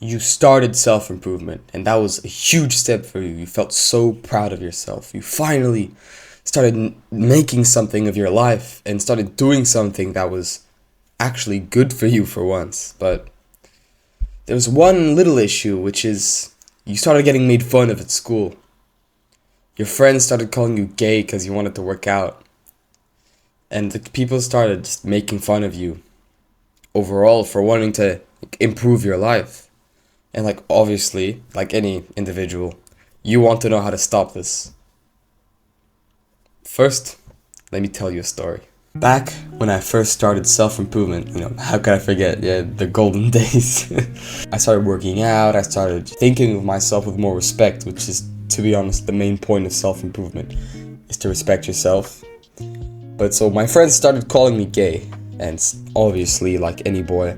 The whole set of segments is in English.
you started self-improvement, and that was a huge step for you. You felt so proud of yourself. You finally started making something of your life and started doing something that was actually good for you for once. But there was one little issue, which is you started getting made fun of at school. Your friends started calling you gay because you wanted to work out. And the people started just making fun of you overall for wanting to improve your life. And obviously, like any individual, you want to know how to stop this. First, let me tell you a story. Back when I first started self-improvement, how could I forget? Yeah, the golden days. I started working out, I started thinking of myself with more respect, which is, to be honest, the main point of self-improvement, is to respect yourself. But so my friends started calling me gay, and obviously, like any boy,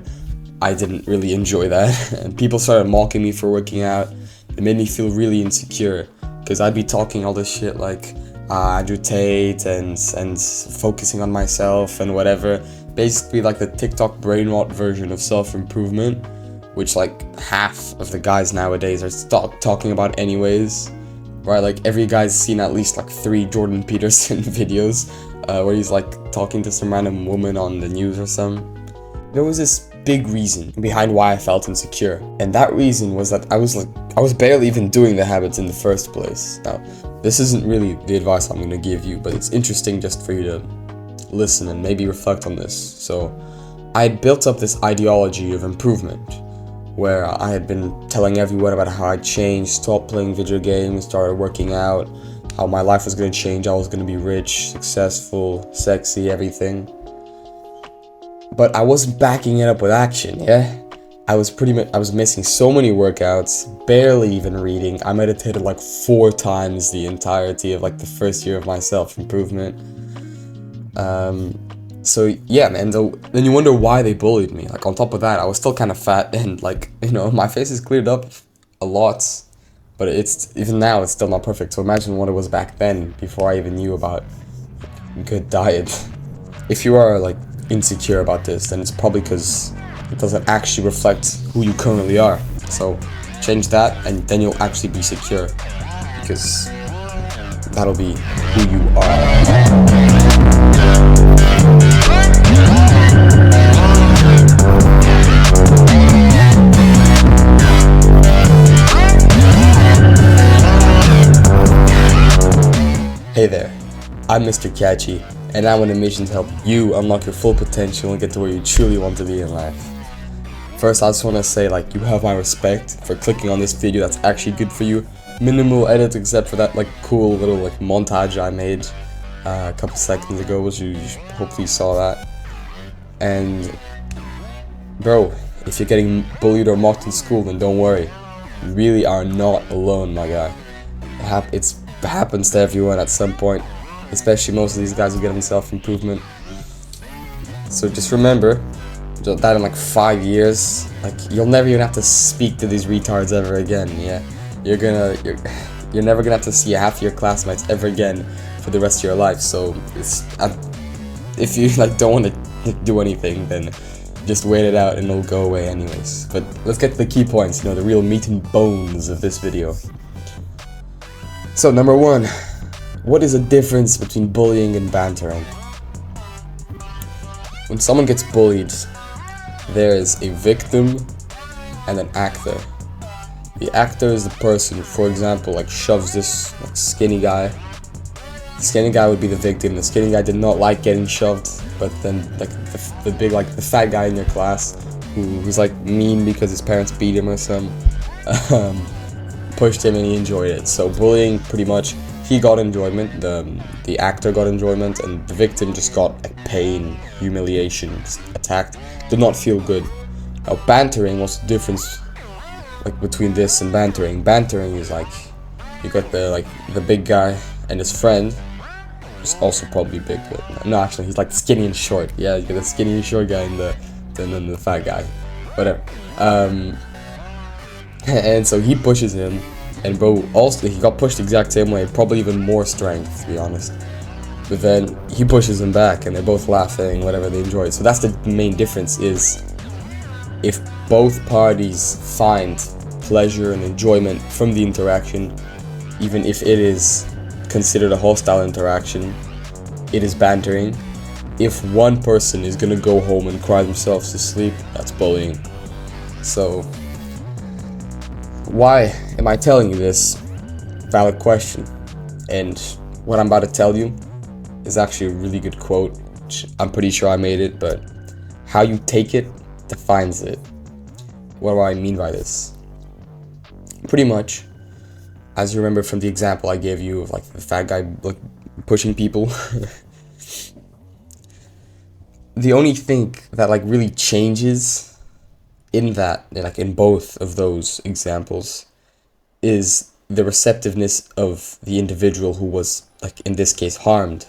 I didn't really enjoy that. And people started mocking me for working out. It made me feel really insecure, because I'd be talking all this shit like Andrew Tate and focusing on myself and whatever. Basically like the TikTok brain rot version of self-improvement, which half of the guys nowadays are talking about anyways. Right, every guy's seen at least 3 Jordan Peterson videos where he's talking to some random woman on the news or something. There was this big reason behind why I felt insecure, and that reason was that I was barely even doing the habits in the first place. Now, this isn't really the advice I'm gonna give you, but it's interesting just for you to listen and maybe reflect on this. So, I had built up this ideology of improvement, where I had been telling everyone about how I'd changed, stopped playing video games, started working out, how my life was gonna change, I was gonna be rich, successful, sexy, everything. But I wasn't backing it up with action, yeah? I was missing so many workouts, barely even reading. I meditated 4 times the entirety of the first year of my self-improvement. So yeah, man, then you wonder why they bullied me. On top of that, I was still kind of fat and my face is cleared up a lot, but even now it's still not perfect. So imagine what it was back then, before I even knew about good diet. If you are insecure about this, then it's probably because it doesn't actually reflect who you currently are. So change that, and then you'll actually be secure, because that'll be who you are. Hey there, I'm Mr. Catchy, and I'm on a mission to help you unlock your full potential and get to where you truly want to be in life. First, I just want to say you have my respect for clicking on this video that's actually good for you. Minimal edits except for that cool little montage I made a couple seconds ago, which you hopefully saw that. And bro, if you're getting bullied or mocked in school, then don't worry. You really are not alone, my guy. It happens to everyone at some point, especially most of these guys who get in self-improvement. So just remember that in 5 years, you'll never even have to speak to these retards ever again. Yeah, you're never gonna have to see half your classmates ever again for the rest of your life. So if you don't want to do anything, then just wait it out and it'll go away anyways. But let's get to the key points, the real meat and bones of this video. So number 1, what is the difference between bullying and bantering? When someone gets bullied, there is a victim and an actor. The actor is the person who, for example, shoves this skinny guy. The skinny guy would be the victim. The skinny guy did not like getting shoved, but then the big the fat guy in your class who's mean because his parents beat him or something, pushed him and he enjoyed it. So bullying, pretty much, he got enjoyment, the actor got enjoyment, and the victim just got pain, humiliation, attacked, did not feel good. Now bantering, what's the difference between this and bantering? Bantering is you got the big guy and his friend, who's also probably big, but no, actually he's skinny and short. Yeah, you got the skinny and short guy and then the fat guy, whatever. And so he pushes him, and bro, also he got pushed the exact same way, probably even more strength, to be honest. But then he pushes him back, and they're both laughing, whatever, they enjoy it. So that's the main difference, is if both parties find pleasure and enjoyment from the interaction, even if it is considered a hostile interaction, it is bantering. If one person is gonna go home and cry themselves to sleep, that's bullying. So, why am I telling you this? Valid question. And what I'm about to tell you is actually a really good quote. Which I'm pretty sure I made it, but how you take it defines it. What do I mean by this? Pretty much, as you remember from the example I gave you of like the fat guy like pushing people, the only thing that like really changes in that, like in both of those examples, is the receptiveness of the individual who was, like in this case, harmed.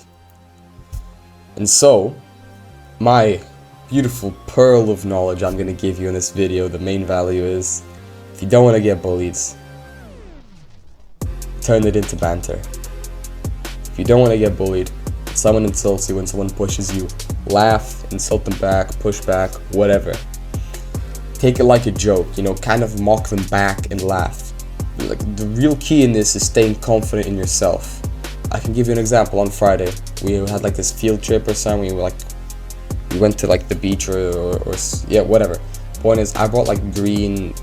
And so, my beautiful pearl of knowledge I'm gonna give you in this video, the main value is, if you don't want to get bullied, turn it into banter. If you don't want to get bullied, when someone insults you, when someone pushes you, laugh, insult them back, push back, whatever. Take it like a joke, you know, kind of mock them back and laugh. Like, the real key in this is staying confident in yourself. I can give you an example. On Friday, we had like this field trip or something. We went to like the beach or yeah, whatever. Point is, I brought like green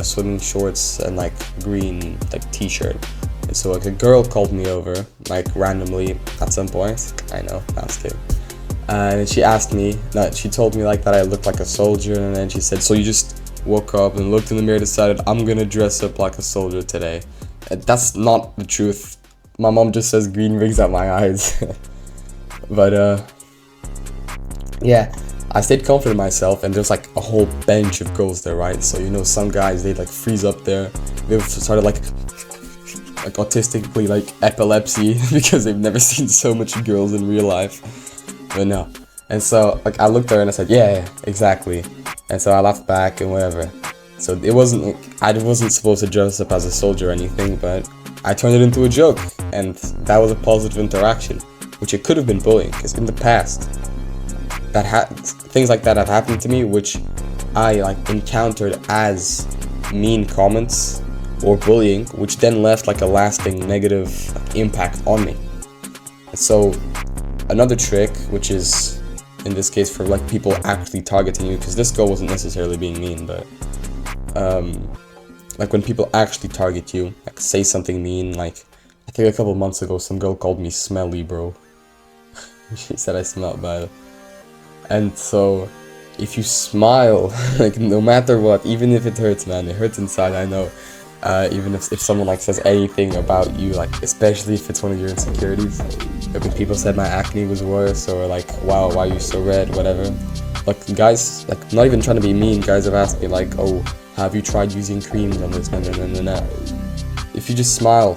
swimming shorts and like green like t-shirt. And so like a girl called me over like randomly at some point. I know, that's kidding. And she asked me, she told me like that I looked like a soldier, and then she said, so you just woke up and looked in the mirror, decided I'm gonna dress up like a soldier today. That's not the truth. My mom just says green rings at my eyes. But yeah, I stayed confident in myself, and there's like a whole bench of girls there, right? So you know, some guys, they like freeze up there. They've started like autistically like epilepsy because they've never seen so much girls in real life. But no. And so like I looked there and I said, yeah, exactly. And so I laughed back and whatever. So it wasn't like, I wasn't supposed to dress up as a soldier or anything, but I turned it into a joke, and that was a positive interaction, which it could have been bullying, because in the past things like that have happened to me, which I like encountered as mean comments or bullying, which then left like a lasting negative impact on me. And so another trick, which is in this case for like people actually targeting you, because this girl wasn't necessarily being mean, but like when people actually target you, like say something mean, like I think a couple months ago some girl called me smelly, bro. She said I smelled bad. And so if you smile, like no matter what, even if it hurts, man, it hurts inside, I know. Even if someone like says anything about you, like especially if it's one of your insecurities, like when people said my acne was worse, or like, wow, why are you so red, whatever. Like guys, like not even trying to be mean, guys have asked me like, oh, have you tried using creams on this? No. If you just smile,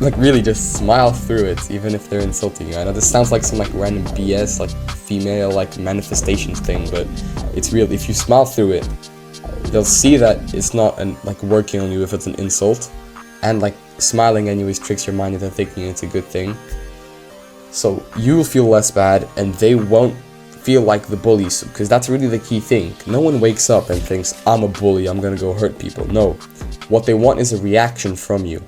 like really just smile through it, even if they're insulting you. I know this sounds like some like random BS, like female like manifestation thing, but it's real. If you smile through it, they'll see that it's not like working on you if it's an insult, and like smiling anyways tricks your mind into thinking it's a good thing. So you'll feel less bad, and they won't feel like the bullies, because that's really the key thing. No one wakes up and thinks, I'm a bully, I'm gonna go hurt people. No, what they want is a reaction from you.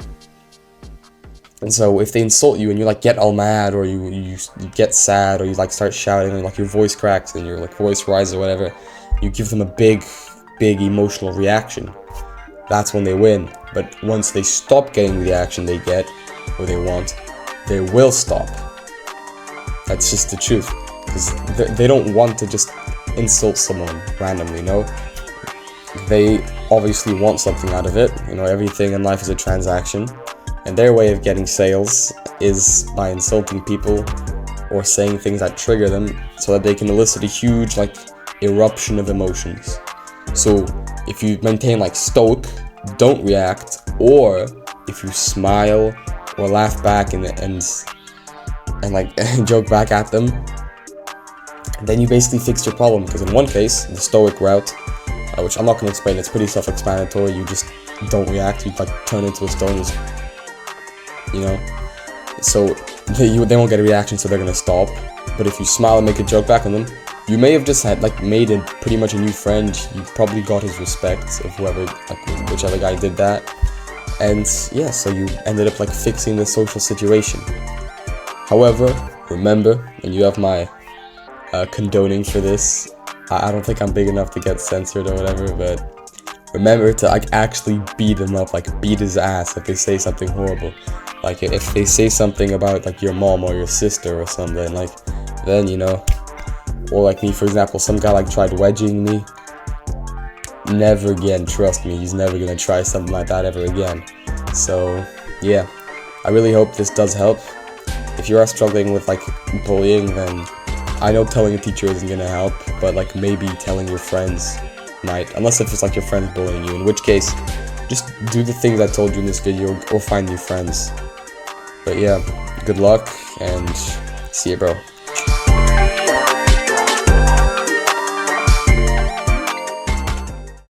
And so if they insult you and you like get all mad, or you get sad, or you like start shouting, and like your voice cracks and your like voice rises or whatever, you give them a big emotional reaction. That's when they win. But once they stop getting the reaction they get or they want, they will stop. That's just the truth. Because they don't want to just insult someone randomly, no? They obviously want something out of it. You know, everything in life is a transaction. And their way of getting sales is by insulting people or saying things that trigger them so that they can elicit a huge, like, eruption of emotions. So, if you maintain, like, stoic, don't react, or if you smile or laugh back and like, joke back at them, then you basically fix your problem. Because in one case, the stoic route, which I'm not going to explain, it's pretty self-explanatory, you just don't react, you like turn into a stone, just, you know, so they won't get a reaction, so they're going to stop. But if you smile and make a joke back on them, You may have just had like made a pretty much a new friend. You probably got his respect of whoever, like whichever guy did that, and yeah, so you ended up like fixing the social situation. However, remember, and you have my condoning for this. I don't think I'm big enough to get censored or whatever, but remember to like actually beat him up, like beat his ass if they say something horrible. Like if they say something about like your mom or your sister or something, like then you know. Or like me, for example, some guy like tried wedging me. Never again, trust me, he's never gonna try something like that ever again. So yeah, I really hope this does help. If you are struggling with like bullying, then I know telling a teacher isn't gonna help, but like maybe telling your friends might, unless if it's like your friends bullying you, in which case just do the things I told you in this video or find new friends. But yeah, good luck and see you, bro.